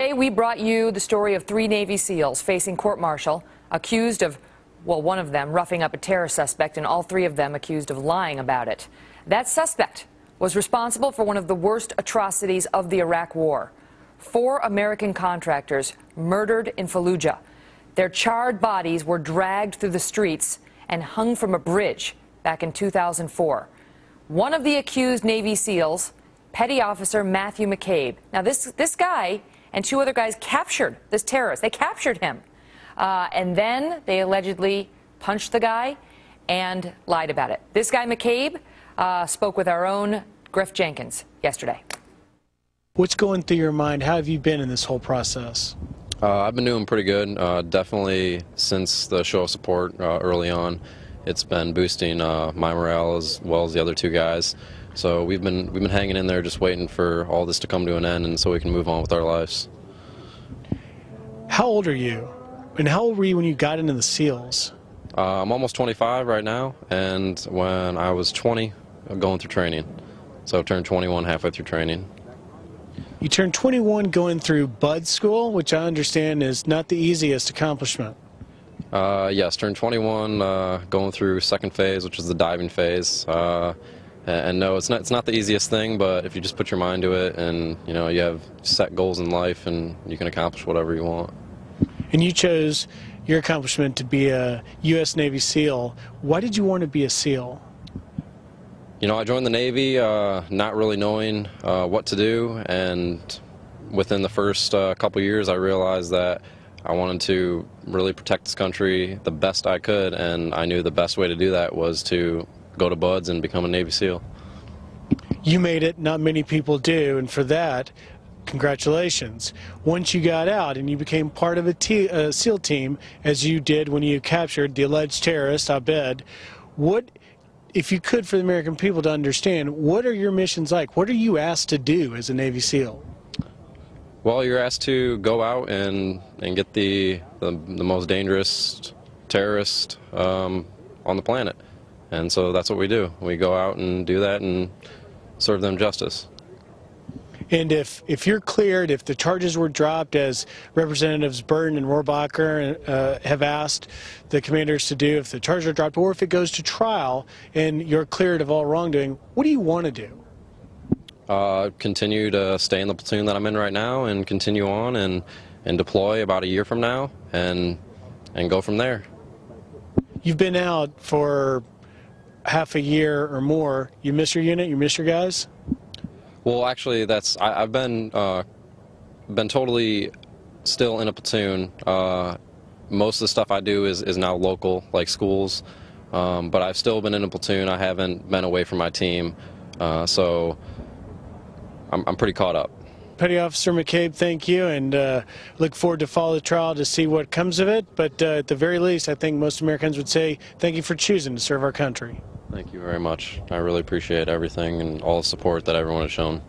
Today we brought you the story of 3 Navy SEALs facing court-martial, accused of, well, one of them roughing up a terror suspect, and all 3 of them accused of lying about it. That suspect was responsible for one of the worst atrocities of the Iraq War. 4 American contractors murdered in Fallujah. Their charred bodies were dragged through the streets and hung from a bridge back in 2004. One of the accused Navy SEALs, Petty Officer Matthew McCabe. Now, this guy and 2 other guys captured this terrorist. They captured him. And then they allegedly punched the guy and lied about it. This guy, McCabe, spoke with our own Griff Jenkins yesterday. What's going through your mind? How have you been in this whole process? I've been doing pretty good. Definitely since the show of support early on, it's been boosting my morale as well as the other 2 guys. So we've been hanging in there, just waiting for all this to come to an end, and so we can move on with our lives. How old are you? And how old were you when you got into the SEALs? I'm almost 25 right now, and when I was 20, going through training. So I turned 21 halfway through training. You turned 21 going through BUD school, which I understand is not the easiest accomplishment. Yes, turned 21 going through 2nd phase, which is the diving phase. And no, it's not the easiest thing, but if you just put your mind to it and, you know, you have set goals in life and you can accomplish whatever you want. And you chose your accomplishment to be a U.S. Navy SEAL. Why did you want to be a SEAL? You know, I joined the Navy not really knowing what to do, and within the first couple years I realized that I wanted to really protect this country the best I could, and I knew the best way to do that was to go to BUD/S and become a Navy SEAL. You made it, not many people do, and for that, congratulations. Once you got out and you became part of a SEAL team, as you did when you captured the alleged terrorist, Abed, what, if you could, for the American people to understand, what are your missions like? What are you asked to do as a Navy SEAL? Well, you're asked to go out and get the most dangerous terrorist on the planet. And so that's what we do. We go out and do that and serve them justice. And if you're cleared, if the charges were dropped, as Representatives Burton and Rohrabacher have asked the commanders to do, if the charges are dropped, or if it goes to trial and you're cleared of all wrongdoing, what do you want to do? Continue to stay in the platoon that I'm in right now and continue on and deploy about a year from now and go from there. You've been out for half a year or more. You miss your unit? You miss your guys? Well, actually, I've been totally still in a platoon. Most of the stuff I do is now local, like schools, but I've still been in a platoon. I haven't been away from my team, so I'm pretty caught up. Petty Officer McCabe, thank you, and look forward to follow the trial to see what comes of it. But at the very least, I think most Americans would say thank you for choosing to serve our country. Thank you very much. I really appreciate everything and all the support that everyone has shown.